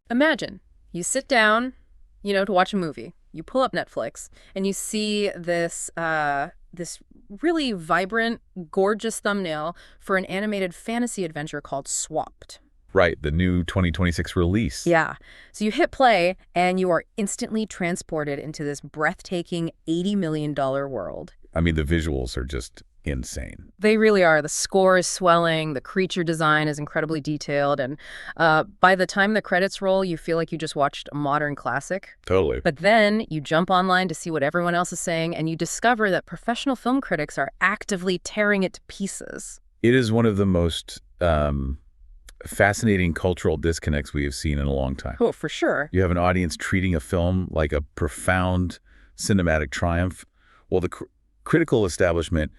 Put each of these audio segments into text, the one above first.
Imagine you sit down, to watch a movie. You pull up Netflix and you see this really vibrant, gorgeous thumbnail for an animated fantasy adventure called Swapped. Right, the new 2026 release. Yeah. So you hit play and you are instantly transported into this breathtaking $80 million world. I mean, the visuals are just insane. They really are. The score is swelling, the creature design is incredibly detailed, and by the time the credits roll, you feel like you just watched a modern classic. Totally. But then you jump online to see what everyone else is saying, and you discover that professional film critics are actively tearing it to pieces. It is one of the most fascinating cultural disconnects we have seen in a long time. Oh, for sure. You have an audience treating a film like a profound cinematic triumph, while the critical establishment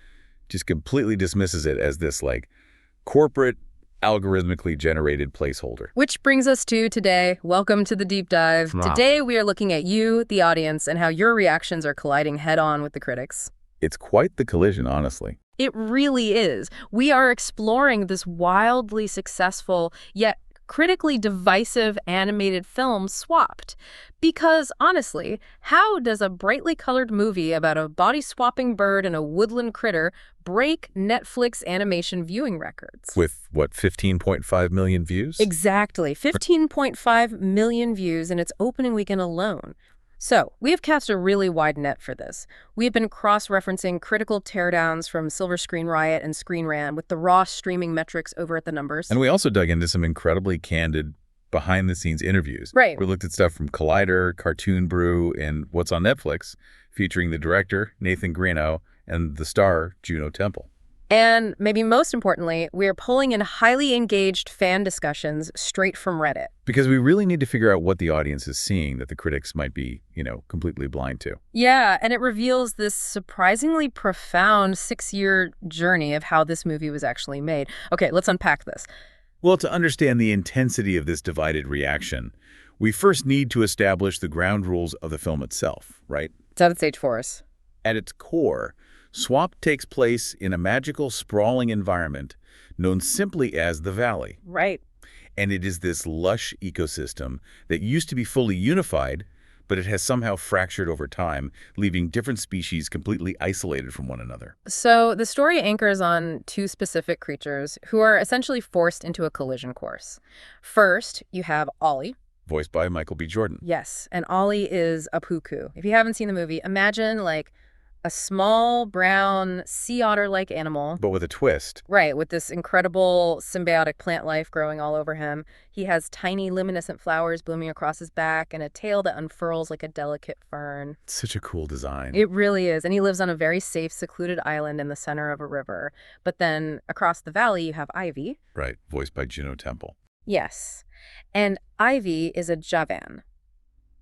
just completely dismisses it as this, corporate, algorithmically generated placeholder. Which brings us to today. Welcome to the deep dive. Wow. Today, we are looking at you, the audience, and how your reactions are colliding head-on with the critics. It's quite the collision, honestly. It really is. We are exploring this wildly successful, yet critically divisive animated film Swapped. Because, honestly, how does a brightly colored movie about a body-swapping bird and a woodland critter break Netflix animation viewing records? With, 15.5 million views? Exactly. 15.5 million views in its opening weekend alone. So, we have cast a really wide net for this. We have been cross-referencing critical teardowns from Silver Screen Riot and Screen Rant with the raw streaming metrics over at the numbers. And we also dug into some incredibly candid behind-the-scenes interviews. Right. We looked at stuff from Collider, Cartoon Brew, and What's on Netflix, featuring the director, Nathan Greno, and the star, Juno Temple. And maybe most importantly, we are pulling in highly engaged fan discussions straight from Reddit. Because we really need to figure out what the audience is seeing that the critics might be, completely blind to. Yeah, and it reveals this surprisingly profound 6-year journey of how this movie was actually made. Okay, let's unpack this. Well, to understand the intensity of this divided reaction, we first need to establish the ground rules of the film itself, right? Set the stage for us. At its core, Swap takes place in a magical, sprawling environment known simply as the Valley. Right. And it is this lush ecosystem that used to be fully unified, but it has somehow fractured over time, leaving different species completely isolated from one another. So the story anchors on two specific creatures who are essentially forced into a collision course. First, you have Ollie. Voiced by Michael B. Jordan. Yes, and Ollie is a puku. If you haven't seen the movie, imagine a small brown sea otter-like animal. But with a twist. Right, with this incredible symbiotic plant life growing all over him. He has tiny luminescent flowers blooming across his back and a tail that unfurls like a delicate fern. Such a cool design. It really is. And he lives on a very safe, secluded island in the center of a river. But then across the valley, you have Ivy. Right, voiced by Juno Temple. Yes. And Ivy is a javan.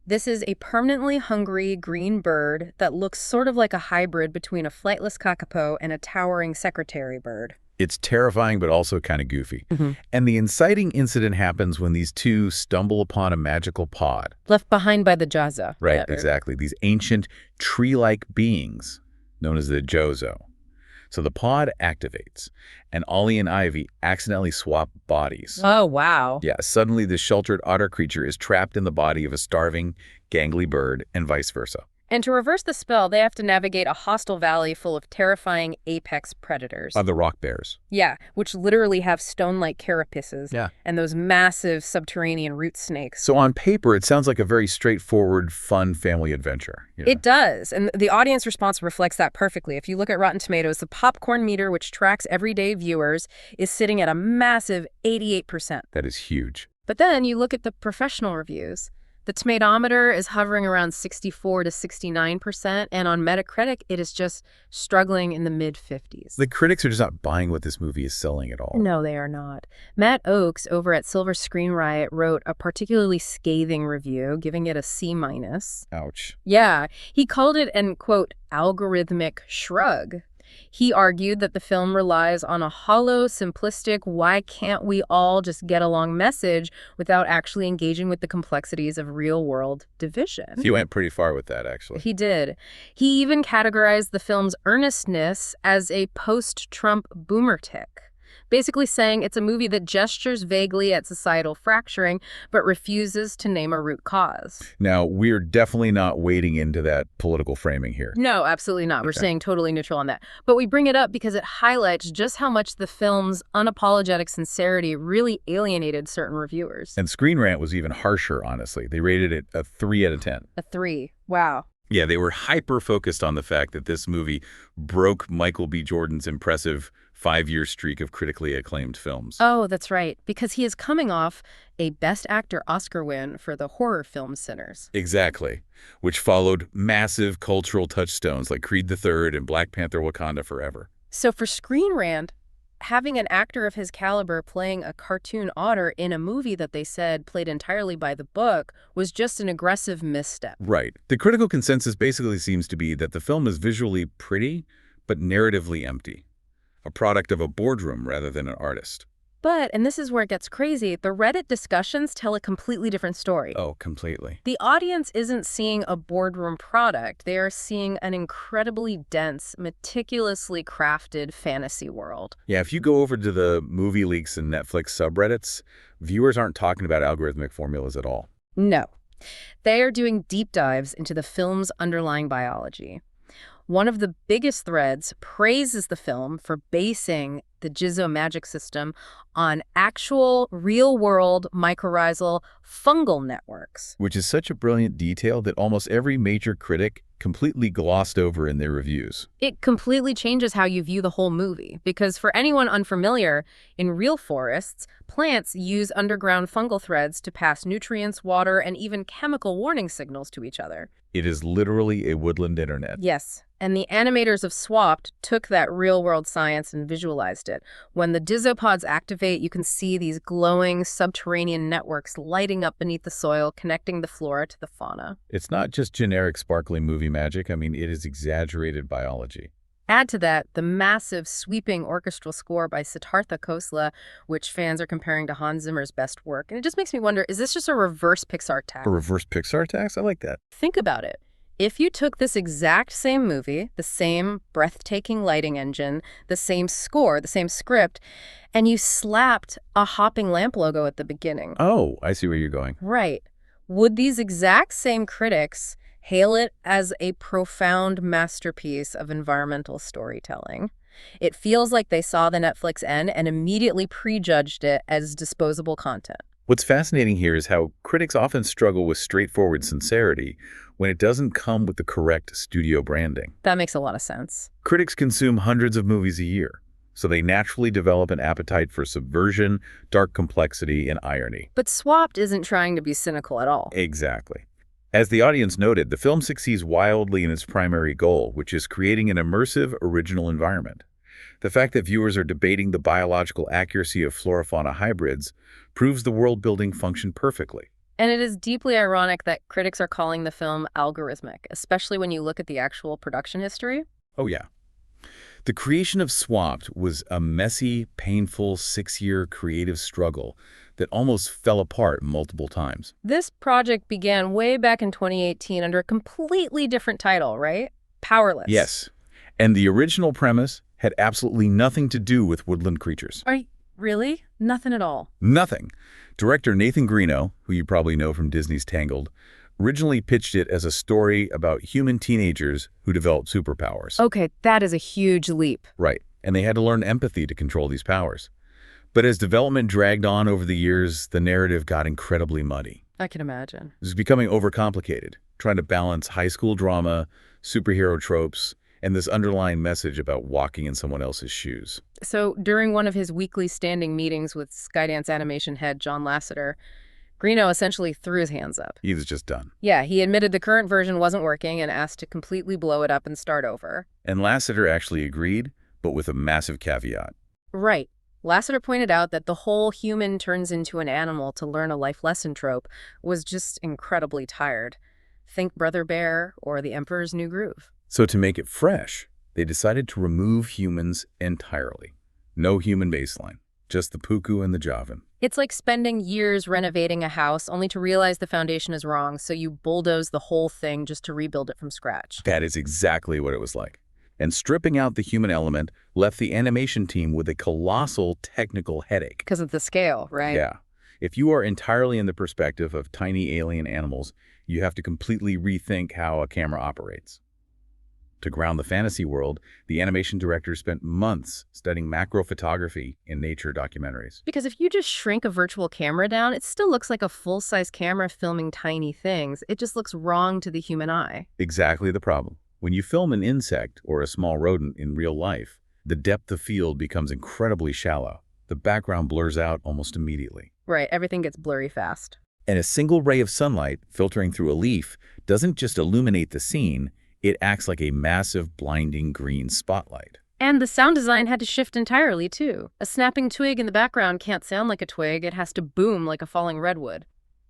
This is a permanently hungry green bird that looks sort of like a hybrid between a flightless kakapo and a towering secretary bird. It's terrifying, but also kind of goofy. Mm-hmm. And the inciting incident happens when these two stumble upon a magical pod. Left behind by the Jaza. Right, exactly. These ancient tree-like beings known as the Jozo. So the pod activates, and Ollie and Ivy accidentally swap bodies. Oh, wow. Yeah, suddenly this sheltered otter creature is trapped in the body of a starving, gangly bird, and vice versa. And to reverse the spell, they have to navigate a hostile valley full of terrifying apex predators. The rock bears. Yeah, which literally have stone-like carapaces. Yeah. And those massive subterranean root snakes. So on paper, it sounds like a very straightforward, fun family adventure. It does. And the audience response reflects that perfectly. If you look at Rotten Tomatoes, the popcorn meter, which tracks everyday viewers, is sitting at a massive 88%. That is huge. But then you look at the professional reviews. The tomatometer is hovering around 64 to 69%, and on Metacritic, it is just struggling in the mid-50s. The critics are just not buying what this movie is selling at all. No, they are not. Matt Oakes over at Silver Screen Riot wrote a particularly scathing review, giving it a C-. Ouch. Yeah, he called it an, quote, algorithmic shrug. He argued that the film relies on a hollow, simplistic, why can't we all just get along message without actually engaging with the complexities of real-world division. He went pretty far with that, actually. He did. He even categorized the film's earnestness as a post-Trump boomer tick. basically saying it's a movie that gestures vaguely at societal fracturing but refuses to name a root cause. Now, we're definitely not wading into that political framing here. No, absolutely not. We're Okay. staying totally neutral on that. But we bring it up because it highlights just how much the film's unapologetic sincerity really alienated certain reviewers. And Screen Rant was even harsher, honestly. They rated it a 3 out of 10. A 3. Wow. Yeah, they were hyper-focused on the fact that this movie broke Michael B. Jordan's impressive 5-year streak of critically acclaimed films. Oh, that's right. Because he is coming off a Best Actor Oscar win for the horror film Sinners. Exactly, which followed massive cultural touchstones like Creed III and Black Panther: Wakanda Forever. So for Screen Rant, having an actor of his caliber playing a cartoon otter in a movie that they said played entirely by the book was just an aggressive misstep. Right. The critical consensus basically seems to be that the film is visually pretty, but narratively empty. A product of a boardroom rather than an artist. But, and this is where it gets crazy, the Reddit discussions tell a completely different story. Oh, completely. The audience isn't seeing a boardroom product. They are seeing an incredibly dense, meticulously crafted fantasy world. Yeah, if you go over to the Movie Leaks and Netflix subreddits, viewers aren't talking about algorithmic formulas at all. No. They are doing deep dives into the film's underlying biology. One of the biggest threads praises the film for basing the Jizzo magic system on actual, real-world mycorrhizal fungal networks. Which is such a brilliant detail that almost every major critic completely glossed over in their reviews. It completely changes how you view the whole movie, because for anyone unfamiliar, in real forests, plants use underground fungal threads to pass nutrients, water, and even chemical warning signals to each other. It is literally a woodland internet. Yes, and the animators of Swapped took that real-world science and visualized it. When the Dizzopods activate, you can see these glowing subterranean networks lighting up beneath the soil, connecting the flora to the fauna. It's not just generic sparkly movie magic. I mean, it is exaggerated biology. Add to that the massive, sweeping orchestral score by Siddhartha Khosla, which fans are comparing to Hans Zimmer's best work. And it just makes me wonder, is this just a reverse Pixar tax? A reverse Pixar tax? I like that. Think about it. If you took this exact same movie, the same breathtaking lighting engine, the same score, the same script, and you slapped a hopping lamp logo at the beginning. Oh, I see where you're going. Right. Would these exact same critics hail it as a profound masterpiece of environmental storytelling? It feels like they saw the Netflix end and immediately prejudged it as disposable content. What's fascinating here is how critics often struggle with straightforward sincerity when it doesn't come with the correct studio branding. That makes a lot of sense. Critics consume hundreds of movies a year, so they naturally develop an appetite for subversion, dark complexity, and irony. But Swapped isn't trying to be cynical at all. Exactly. As the audience noted, the film succeeds wildly in its primary goal, which is creating an immersive, original environment. The fact that viewers are debating the biological accuracy of flora-fauna hybrids proves the world-building functioned perfectly. And it is deeply ironic that critics are calling the film algorithmic, especially when you look at the actual production history. Oh, yeah. The creation of Swapped was a messy, painful 6-year creative struggle that almost fell apart multiple times. This project began way back in 2018 under a completely different title, right? Powerless. Yes. And the original premise had absolutely nothing to do with woodland creatures. Really? Nothing at all. Nothing. Director Nathan Greeno, who you probably know from Disney's Tangled, originally pitched it as a story about human teenagers who developed superpowers. Okay, that is a huge leap. Right. And they had to learn empathy to control these powers. But as development dragged on over the years, the narrative got incredibly muddy. I can imagine. It was becoming overcomplicated, trying to balance high school drama, superhero tropes, and this underlying message about walking in someone else's shoes. So during one of his weekly standing meetings with Skydance animation head John Lasseter, Greeno essentially threw his hands up. He was just done. Yeah, he admitted the current version wasn't working and asked to completely blow it up and start over. And Lasseter actually agreed, but with a massive caveat. Right. Lasseter pointed out that the whole human turns into an animal to learn a life lesson trope was just incredibly tired. Think Brother Bear or The Emperor's New Groove. So to make it fresh, they decided to remove humans entirely. No human baseline, just the Puku and the Javan. It's like spending years renovating a house only to realize the foundation is wrong, so you bulldoze the whole thing just to rebuild it from scratch. That is exactly what it was like. And stripping out the human element left the animation team with a colossal technical headache. Because of the scale, right? Yeah. If you are entirely in the perspective of tiny alien animals, you have to completely rethink how a camera operates. To ground the fantasy world, the animation director spent months studying macro photography in nature documentaries. Because if you just shrink a virtual camera down, it still looks like a full-size camera filming tiny things. It just looks wrong to the human eye. Exactly the problem. When you film an insect or a small rodent in real life, the depth of field becomes incredibly shallow. The background blurs out almost immediately. Right, everything gets blurry fast. And a single ray of sunlight filtering through a leaf doesn't just illuminate the scene, it acts like a massive, blinding green spotlight. And the sound design had to shift entirely, too. A snapping twig in the background can't sound like a twig, it has to boom like a falling redwood.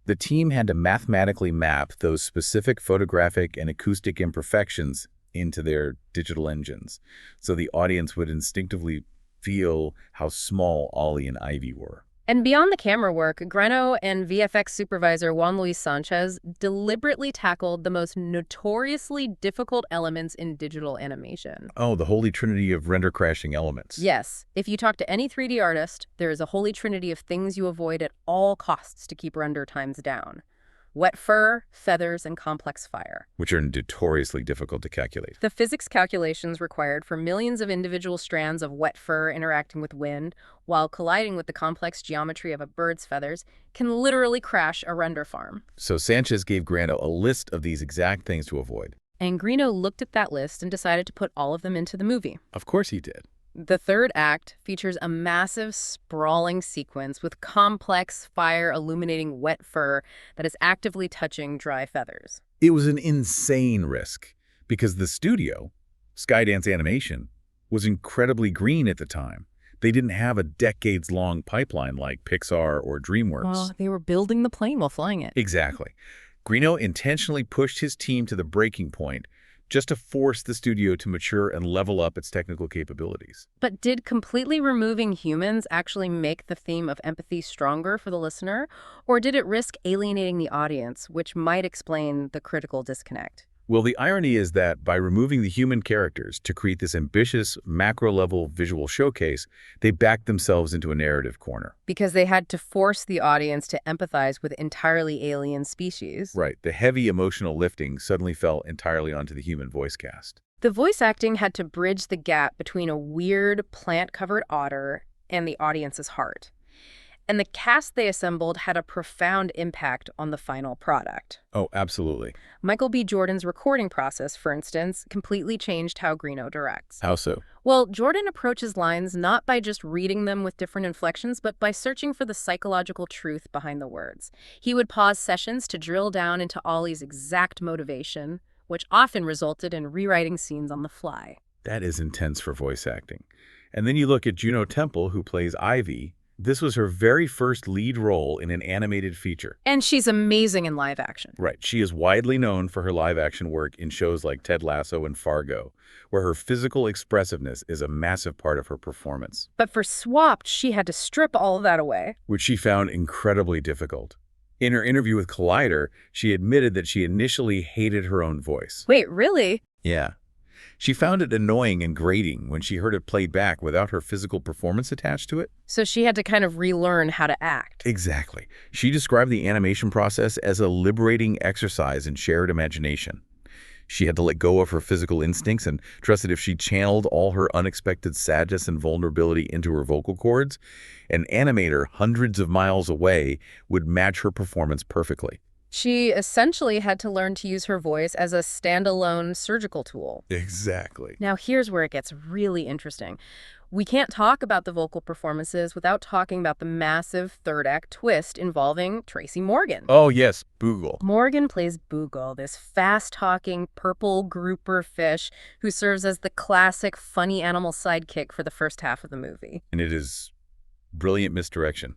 The team had to mathematically map those specific photographic and acoustic imperfections into their digital engines, so the audience would instinctively feel how small Ollie and Ivy were. And beyond the camera work, Greno and VFX supervisor Juan Luis Sanchez deliberately tackled the most notoriously difficult elements in digital animation. Oh, the holy trinity of render crashing elements. Yes, if you talk to any 3D artist, there is a holy trinity of things you avoid at all costs to keep render times down. Wet fur, feathers, and complex fire. Which are notoriously difficult to calculate. The physics calculations required for millions of individual strands of wet fur interacting with wind while colliding with the complex geometry of a bird's feathers can literally crash a render farm. So Sanchez gave Grano a list of these exact things to avoid. And Greno looked at that list and decided to put all of them into the movie. Of course he did. The third act features a massive, sprawling sequence with complex fire illuminating wet fur that is actively touching dry feathers. It was an insane risk because the studio, Skydance Animation, was incredibly green at the time. They didn't have a decades-long pipeline like Pixar or DreamWorks. Well, they were building the plane while flying it. Exactly. Greno intentionally pushed his team to the breaking point just to force the studio to mature and level up its technical capabilities. But did completely removing humans actually make the theme of empathy stronger for the listener? Or did it risk alienating the audience, which might explain the critical disconnect? Well, the irony is that by removing the human characters to create this ambitious, macro-level visual showcase, they backed themselves into a narrative corner. Because they had to force the audience to empathize with entirely alien species. Right. The heavy emotional lifting suddenly fell entirely onto the human voice cast. The voice acting had to bridge the gap between a weird, plant-covered otter and the audience's heart. And the cast they assembled had a profound impact on the final product. Oh, absolutely. Michael B. Jordan's recording process, for instance, completely changed how Greno directs. How so? Well, Jordan approaches lines not by just reading them with different inflections, but by searching for the psychological truth behind the words. He would pause sessions to drill down into Ollie's exact motivation, which often resulted in rewriting scenes on the fly. That is intense for voice acting. And then you look at Juno Temple, who plays Ivy. This was her very first lead role in an animated feature. And she's amazing in live action. Right. She is widely known for her live-action work in shows like Ted Lasso and Fargo, where her physical expressiveness is a massive part of her performance. But for Swapped, she had to strip all of that away. Which she found incredibly difficult. In her interview with Collider, she admitted that she initially hated her own voice. Wait, really? Yeah. She found it annoying and grating when she heard it played back without her physical performance attached to it. So she had to kind of relearn how to act. Exactly. She described the animation process as a liberating exercise in shared imagination. She had to let go of her physical instincts and trust that if she channeled all her unexpected sadness and vulnerability into her vocal cords, an animator hundreds of miles away would match her performance perfectly. She essentially had to learn to use her voice as a standalone surgical tool. Exactly. Now here's where it gets really interesting. We can't talk about the vocal performances without talking about the massive third act twist involving Tracy Morgan. Oh, yes, Boogle. Morgan plays Boogle, this fast-talking purple grouper fish who serves as the classic funny animal sidekick for the first half of the movie. And it is brilliant misdirection.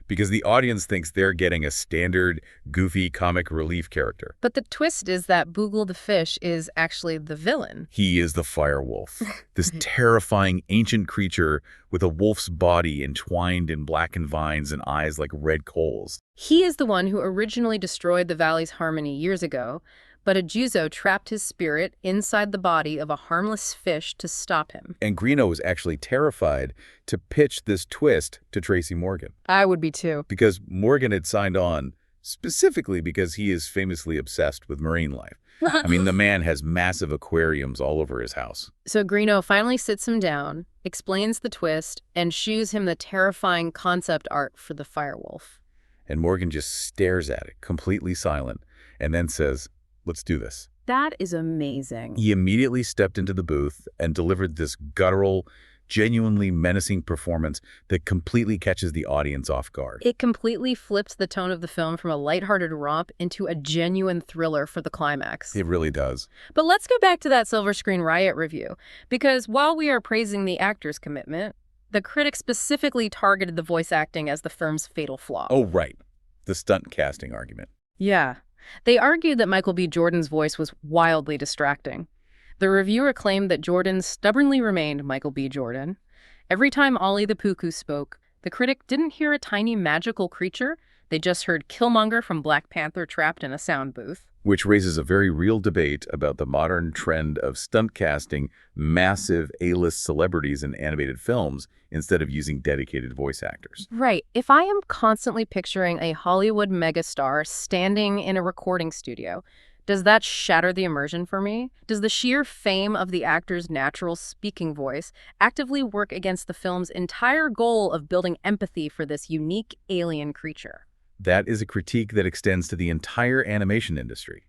Because the audience thinks they're getting a standard, goofy comic relief character. But the twist is that Boogle the fish is actually the villain. He is the firewolf, this terrifying ancient creature with a wolf's body entwined in blackened vines and eyes like red coals. He is the one who originally destroyed the valley's harmony years ago, But a Juzo trapped his spirit inside the body of a harmless fish to stop him. And Greeno was actually terrified to pitch this twist to Tracy Morgan. I would be too. Because Morgan had signed on specifically because he is famously obsessed with marine life. I mean, the man has massive aquariums all over his house. So Greeno finally sits him down, explains the twist, and shows him the terrifying concept art for the firewolf. And Morgan just stares at it, completely silent, and then says, "Let's do this." That is amazing. He immediately stepped into the booth and delivered this guttural, genuinely menacing performance that completely catches the audience off guard. It completely flips the tone of the film from a lighthearted romp into a genuine thriller for the climax. It really does. But let's go back to that Silver Screen Riot review, because while we are praising the actor's commitment, the critics specifically targeted the voice acting as the film's fatal flaw. Oh, right. The stunt casting argument. Yeah. They argued that Michael B. Jordan's voice was wildly distracting. The reviewer claimed that Jordan stubbornly remained Michael B. Jordan. Every time Ollie the Puku spoke, the critic didn't hear a tiny magical creature. They just heard Killmonger from Black Panther trapped in a sound booth. Which raises a very real debate about the modern trend of stunt casting massive A-list celebrities in animated films instead of using dedicated voice actors. Right. If I am constantly picturing a Hollywood megastar standing in a recording studio, does that shatter the immersion for me? Does the sheer fame of the actor's natural speaking voice actively work against the film's entire goal of building empathy for this unique alien creature? That is a critique that extends to the entire animation industry.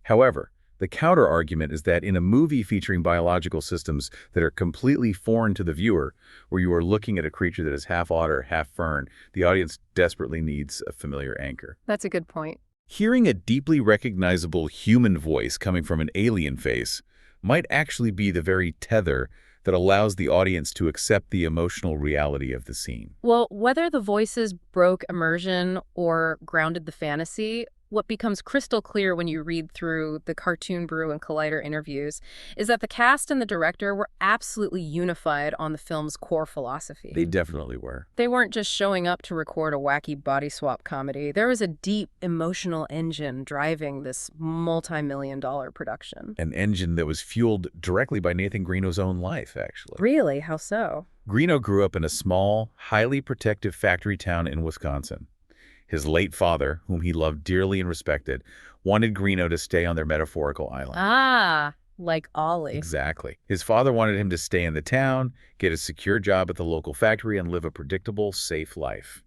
However, the counter-argument is that in a movie featuring biological systems that are completely foreign to the viewer, where you are looking at a creature that is half otter, half fern, the audience desperately needs a familiar anchor. That's a good point. Hearing a deeply recognizable human voice coming from an alien face might actually be the very tether that allows the audience to accept the emotional reality of the scene. Well, whether the voices broke immersion or grounded the fantasy, what becomes crystal clear when you read through the Cartoon Brew and Collider interviews is that the cast and the director were absolutely unified on the film's core philosophy. They definitely were. They weren't just showing up to record a wacky body swap comedy. There was a deep emotional engine driving this multi-million-dollar production. An engine that was fueled directly by Nathan Greeno's own life, actually. Really? How so? Greeno grew up in a small, highly protective factory town in Wisconsin. His late father, whom he loved dearly and respected, wanted Greeno to stay on their metaphorical island. Ah, like Ollie. Exactly. His father wanted him to stay in the town, get a secure job at the local factory, and live a predictable, safe life.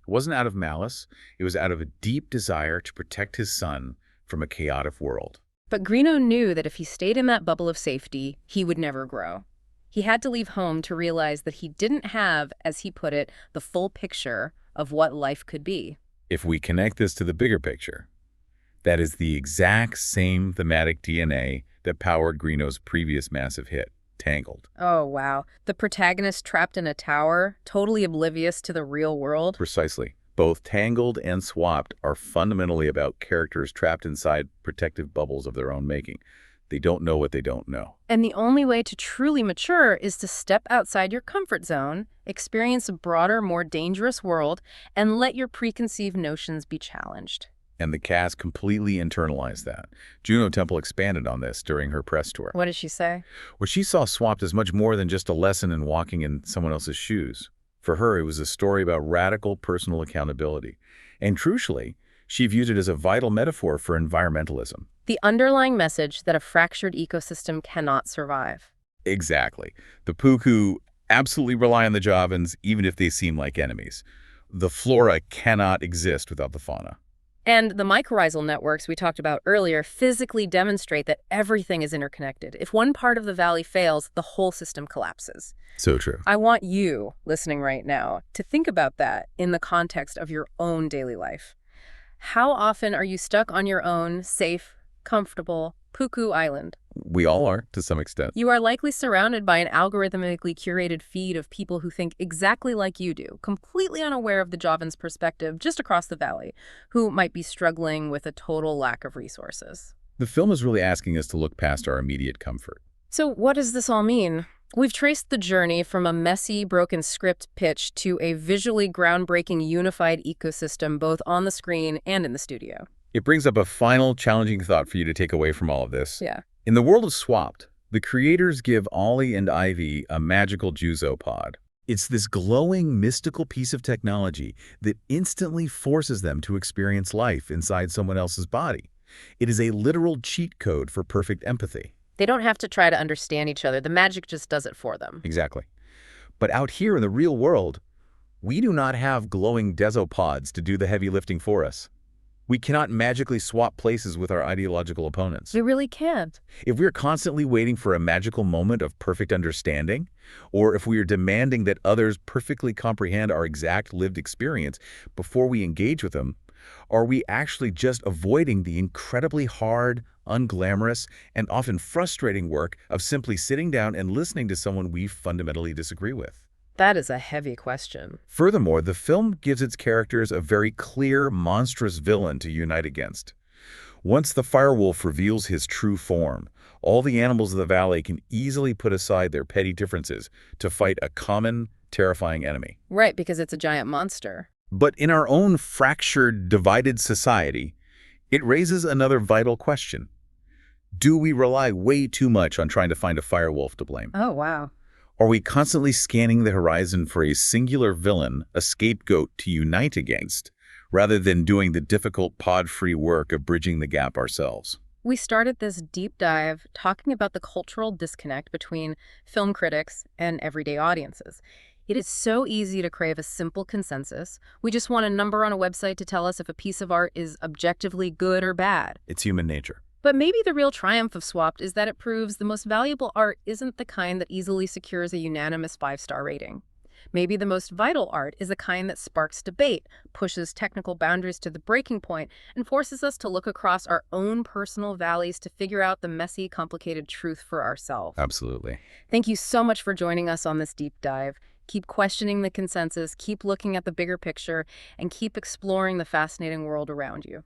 It wasn't out of malice. It was out of a deep desire to protect his son from a chaotic world. But Greeno knew that if he stayed in that bubble of safety, he would never grow. He had to leave home to realize that he didn't have, as he put it, the full picture of what life could be. If we connect this to the bigger picture, that is the exact same thematic DNA that powered Greeno's previous massive hit, Tangled. Oh, wow. The protagonist trapped in a tower, totally oblivious to the real world. Precisely. Both Tangled and Swapped are fundamentally about characters trapped inside protective bubbles of their own making. They don't know what they don't know. And the only way to truly mature is to step outside your comfort zone, experience a broader, more dangerous world, and let your preconceived notions be challenged. And the cast completely internalized that. Juno Temple expanded on this during her press tour, What did she say? where she saw Swapped as much more than just a lesson in walking in someone else's shoes. For her, it was a story about radical personal accountability. And crucially, she viewed it as a vital metaphor for environmentalism. The underlying message that a fractured ecosystem cannot survive. Exactly. The Puku absolutely rely on the Javans, even if they seem like enemies. The flora cannot exist without the fauna. And the mycorrhizal networks we talked about earlier physically demonstrate that everything is interconnected. If one part of the valley fails, the whole system collapses. So true. I want you, listening right now, to think about that in the context of your own daily life. How often are you stuck on your own, safe, comfortable Puku Island? We all are, to some extent. You are likely surrounded by an algorithmically curated feed of people who think exactly like you do, completely unaware of the Javan's perspective just across the valley, who might be struggling with a total lack of resources. The film is really asking us to look past our immediate comfort. So what does this all mean? We've traced the journey from a messy, broken script pitch to a visually groundbreaking unified ecosystem both on the screen and in the studio. It brings up a final challenging thought for you to take away from all of this. Yeah. In the world of Swapped, the creators give Ollie and Ivy a magical Juzo pod. It's this glowing, mystical piece of technology that instantly forces them to experience life inside someone else's body. It is a literal cheat code for perfect empathy. They don't have to try to understand each other. The magic just does it for them. Exactly. But out here in the real world, we do not have glowing desopods to do the heavy lifting for us. We cannot magically swap places with our ideological opponents. We really can't. If we're constantly waiting for a magical moment of perfect understanding, or if we are demanding that others perfectly comprehend our exact lived experience before we engage with them, are we actually just avoiding the incredibly hard, unglamorous, and often frustrating work of simply sitting down and listening to someone we fundamentally disagree with? That is a heavy question. Furthermore, the film gives its characters a very clear, monstrous villain to unite against. Once the firewolf reveals his true form, all the animals of the valley can easily put aside their petty differences to fight a common, terrifying enemy. Right, because it's a giant monster. But in our own fractured, divided society, it raises another vital question. Do we rely way too much on trying to find a firewolf to blame? Oh, wow. Are we constantly scanning the horizon for a singular villain, a scapegoat to unite against, rather than doing the difficult pod-free work of bridging the gap ourselves? We started this deep dive talking about the cultural disconnect between film critics and everyday audiences. It is so easy to crave a simple consensus. We just want a number on a website to tell us if a piece of art is objectively good or bad. It's human nature. But maybe the real triumph of Swapped is that it proves the most valuable art isn't the kind that easily secures a unanimous 5-star rating. Maybe the most vital art is the kind that sparks debate, pushes technical boundaries to the breaking point, and forces us to look across our own personal valleys to figure out the messy, complicated truth for ourselves. Absolutely. Thank you so much for joining us on this deep dive. Keep questioning the consensus, keep looking at the bigger picture, and keep exploring the fascinating world around you.